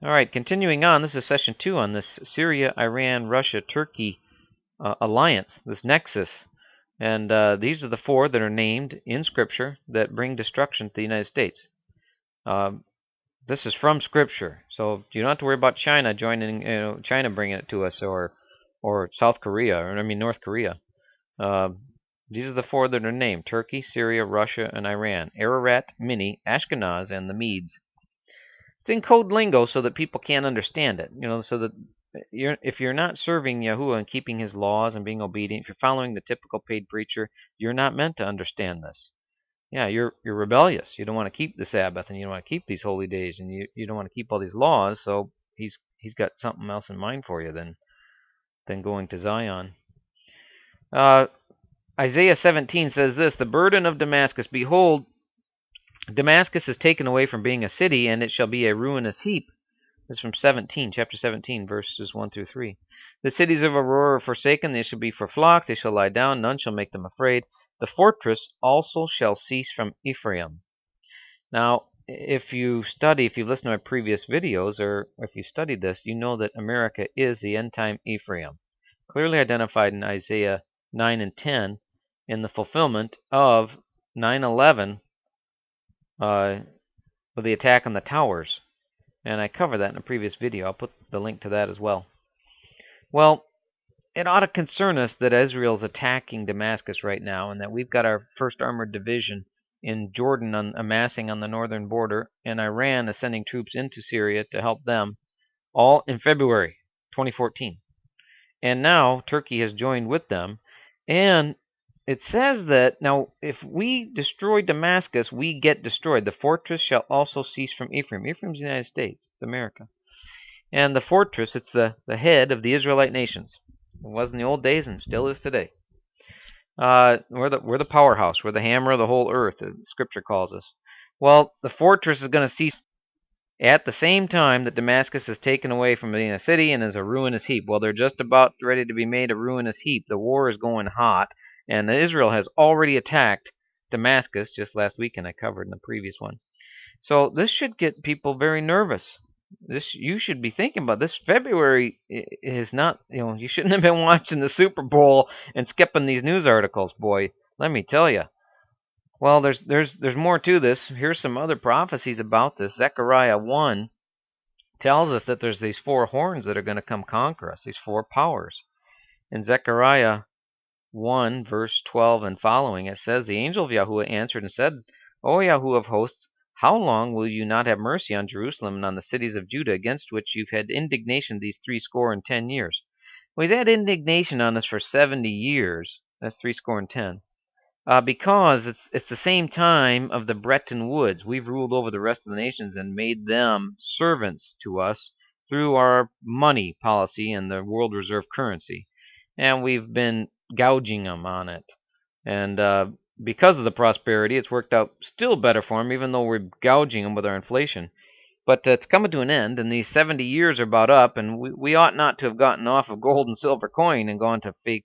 All right, continuing on, this is session 2 on this Syria, Iran, Russia, Turkey alliance, this Nexus. And these are the 4 that are named in Scripture that bring destruction to the United States. This is from Scripture, so you don't have to worry about China joining, China bringing it to us, or South Korea, or North Korea. These are the 4 that are named: Turkey, Syria, Russia, and Iran. Ararat, Mini, Ashkenaz, and the Medes. It's in code lingo so that people can't understand it. So that if you're not serving Yahuwah and keeping his laws and being obedient, if you're following the typical paid preacher, you're not meant to understand this. Yeah, you're rebellious. You don't want to keep the Sabbath, and you don't want to keep these holy days, and you don't want to keep all these laws. So he's got something else in mind for you than going to Zion. Isaiah 17 says this: "The burden of Damascus, behold, Damascus is taken away from being a city, and it shall be a ruinous heap." This is from chapter 17, verses 1 through 3. "The cities of Aurora are forsaken, they shall be for flocks, they shall lie down, none shall make them afraid. The fortress also shall cease from Ephraim." Now, if you've listened to my previous videos, or if you studied this, you know that America is the end-time Ephraim, clearly identified in Isaiah 9 and 10, in the fulfillment of 9/11, with the attack on the towers. And I covered that in a previous video. I'll put the link to that as well. Well, it ought to concern us that Israel's attacking Damascus right now, and that we've got our 1st Armored Division in Jordan amassing on the northern border, and Iran is sending troops into Syria to help them, all in February 2014. And now Turkey has joined with them, and it says that, now, if we destroy Damascus, we get destroyed. The fortress shall also cease from Ephraim. Ephraim's the United States. It's America. And the fortress, it's the head of the Israelite nations. It was in the old days and still is today. We're the powerhouse. We're the hammer of the whole earth, as Scripture calls us. Well, the fortress is going to cease at the same time that Damascus is taken away from being a city and is a ruinous heap. Well, they're just about ready to be made a ruinous heap. The war is going hot. And Israel has already attacked Damascus just last weekend. I covered in the previous one. So this should get people very nervous. You should be thinking about this. February is not, you shouldn't have been watching the Super Bowl and skipping these news articles, boy. Let me tell you. Well, there's more to this. Here's some other prophecies about this. Zechariah 1 tells us that there's these 4 horns that are going to come conquer us, these 4 powers. In Zechariah 1, verse 12 and following, it says, "The angel of Yahuwah answered and said, O Yahuwah of hosts, how long will you not have mercy on Jerusalem and on the cities of Judah, against which you've had indignation these 70 years?" Well, he's had indignation on us for 70 years. That's 70. Because it's the same time of the Bretton Woods. We've ruled over the rest of the nations and made them servants to us through our money policy and the world reserve currency. And we've been gouging them on it. And because of the prosperity, it's worked out still better for them, even though we're gouging them with our inflation. But it's coming to an end, and these 70 years are about up, and we ought not to have gotten off of gold and silver coin and gone to fake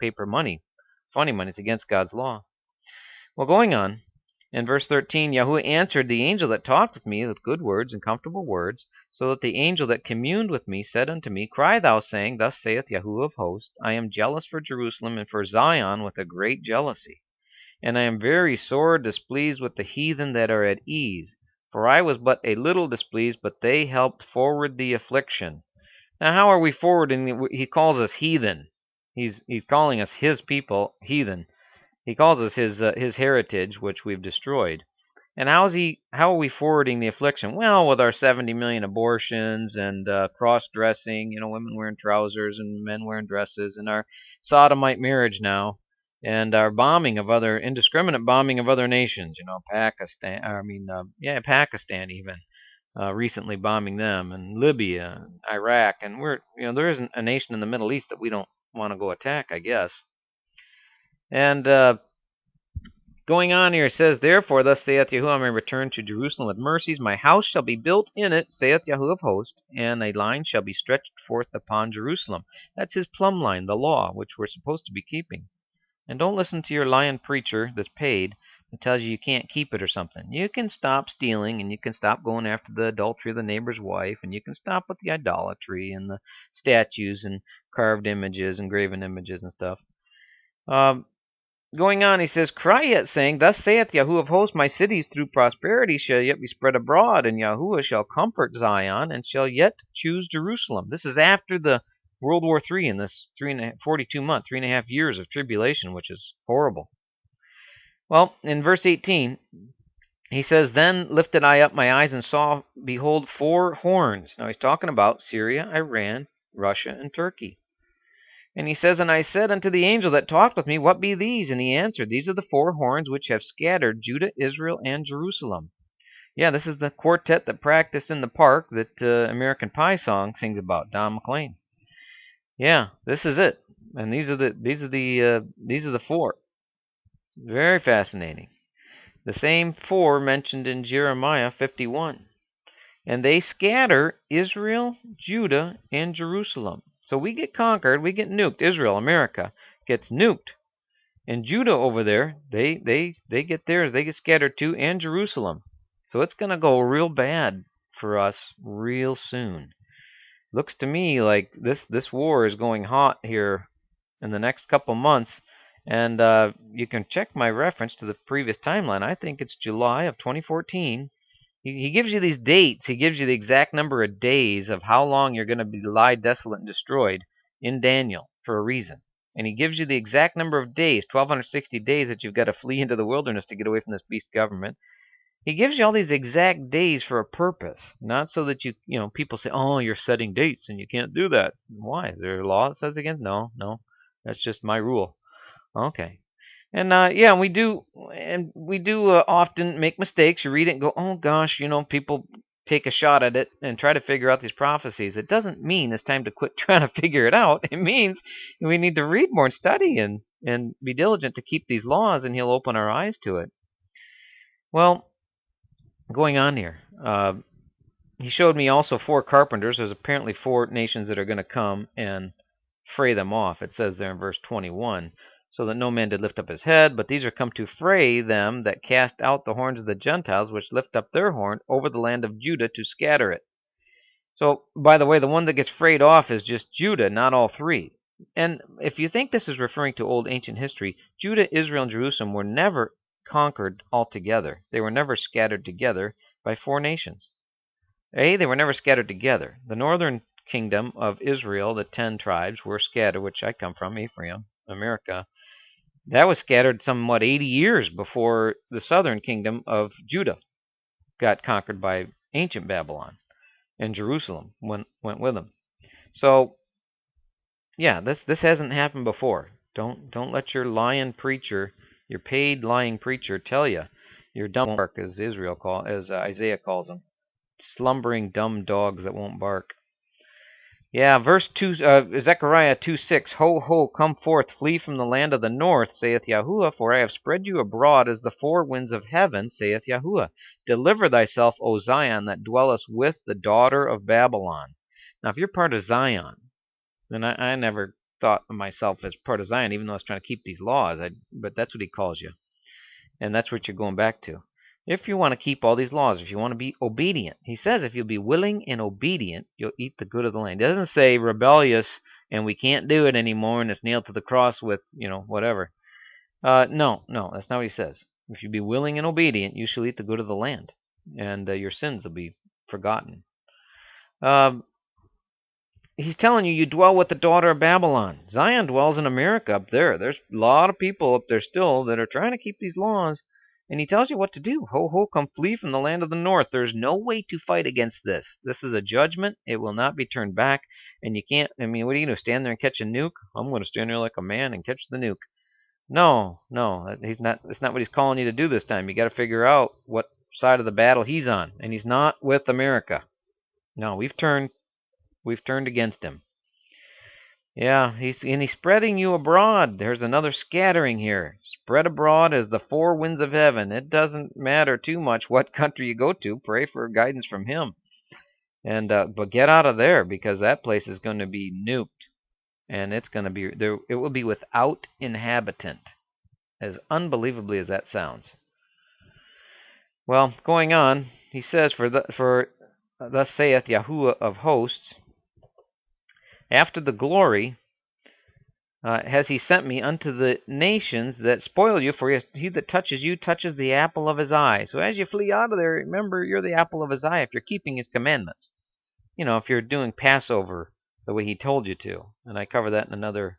paper money. Funny money. It's against God's law. Well, going on, in verse 13, Yahuwah answered the angel that talked with me with good words and comfortable words, so that the angel that communed with me said unto me, Cry thou, saying, Thus saith Yahuwah of hosts, I am jealous for Jerusalem and for Zion with a great jealousy. And I am very sore displeased with the heathen that are at ease. For I was but a little displeased, but they helped forward the affliction. Now, how are we forwarding? He calls us heathen. He's calling us his people, heathen. He calls us his heritage, which we've destroyed. And how are we forwarding the affliction? Well, with our 70 million abortions and cross-dressing, women wearing trousers and men wearing dresses, and our sodomite marriage now, and our indiscriminate bombing of other nations. Pakistan. Pakistan even recently bombing them, and Libya, Iraq, and there isn't a nation in the Middle East that we don't want to go attack, I guess. And going on here, it says, Therefore, thus saith Yahuwah, I may return to Jerusalem with mercies. My house shall be built in it, saith Yahuwah of hosts, and a line shall be stretched forth upon Jerusalem. That's his plumb line, the law, which we're supposed to be keeping. And don't listen to your lion preacher that's paid It tells you can't keep it or something. You can stop stealing, and you can stop going after the adultery of the neighbor's wife, and you can stop with the idolatry and the statues and carved images and graven images and stuff. Going on, he says, Cry yet, saying, Thus saith Yahuwah of hosts, my cities through prosperity shall yet be spread abroad, and Yahuwah shall comfort Zion, and shall yet choose Jerusalem. This is after the World War III in this 42 month, 3.5 years of tribulation, which is horrible. Well, in verse 18, he says, Then lifted I up my eyes and saw, behold, 4 horns. Now he's talking about Syria, Iran, Russia, and Turkey. And he says, And I said unto the angel that talked with me, What be these? And he answered, These are the 4 horns which have scattered Judah, Israel, and Jerusalem. Yeah, this is the quartet that practiced in the park that American Pie song sings about, Don McLean. Yeah, this is it. And these are the 4. Very fascinating. The same 4 mentioned in Jeremiah 51. And they scatter Israel, Judah, and Jerusalem. So we get conquered, we get nuked. Israel, America, gets nuked. And Judah over there, they get theirs, they get scattered too, and Jerusalem. So it's going to go real bad for us real soon. Looks to me like this war is going hot here in the next couple months. And you can check my reference to the previous timeline. I think it's July of 2014. He gives you these dates. He gives you the exact number of days of how long you're going to be lie desolate and destroyed in Daniel for a reason. And he gives you the exact number of days, 1,260 days that you've got to flee into the wilderness to get away from this beast government. He gives you all these exact days for a purpose, not so that people say, oh, you're setting dates and you can't do that. Why? Is there a law that says against? No, that's just my rule. Okay. And yeah, we do often make mistakes. You read it and go, oh gosh, people take a shot at it and try to figure out these prophecies. It doesn't mean it's time to quit trying to figure it out. It means we need to read more and study and be diligent to keep these laws, and he'll open our eyes to it. Well, going on here, he showed me also 4 carpenters. There's apparently 4 nations that are going to come and fray them off. It says there in verse 21. So that no man did lift up his head, but these are come to fray them that cast out the horns of the Gentiles, which lift up their horn over the land of Judah to scatter it. So, by the way, the one that gets frayed off is just Judah, not all 3. And if you think this is referring to old ancient history, Judah, Israel, and Jerusalem were never conquered altogether. They were never scattered together by 4 nations. They were never scattered together. The northern kingdom of Israel, the 10 tribes, were scattered, which I come from, Ephraim, America. That was scattered somewhat 80 years before the southern kingdom of Judah got conquered by ancient Babylon, and Jerusalem went with them. So, yeah, this hasn't happened before. Don't let your lying preacher, your paid lying preacher, tell you you're dumb, as Isaiah calls them, slumbering dumb dogs that won't bark. Yeah, verse 2, Zechariah 2:6, Ho, ho, come forth, flee from the land of the north, saith Yahuwah, for I have spread you abroad as the 4 winds of heaven, saith Yahuwah. Deliver thyself, O Zion, that dwellest with the daughter of Babylon. Now, if you're part of Zion, then I never thought of myself as part of Zion, even though I was trying to keep these laws, but that's what he calls you. And that's what you're going back to. If you want to keep all these laws, if you want to be obedient, he says if you'll be willing and obedient, you'll eat the good of the land. It doesn't say rebellious and we can't do it anymore and it's nailed to the cross with, whatever. No, that's not what he says. If you be willing and obedient, you shall eat the good of the land, and your sins will be forgotten. He's telling you dwell with the daughter of Babylon. Zion dwells in America up there. There's a lot of people up there still that are trying to keep these laws. And he tells you what to do. Ho, ho, come flee from the land of the north. There's no way to fight against this. This is a judgment. It will not be turned back. And you can't, what are you going to stand there and catch a nuke? I'm going to stand there like a man and catch the nuke. No, that's not what he's calling you to do this time. You got to figure out what side of the battle he's on. And he's not with America. No, we've turned against him. Yeah, he's spreading you abroad. There's another scattering here. Spread abroad as the 4 winds of heaven. It doesn't matter too much what country you go to. Pray for guidance from him. And but get out of there, because that place is going to be nuked, and it's going to be there. It will be without inhabitant. As unbelievably as that sounds, Well, going on, he says, for thus saith Yahuwah of hosts, after the glory has he sent me unto the nations that spoil you, for he that touches you touches the apple of his eye. So as you flee out of there, remember you're the apple of his eye if you're keeping his commandments. If you're doing Passover the way he told you to. And I cover that in another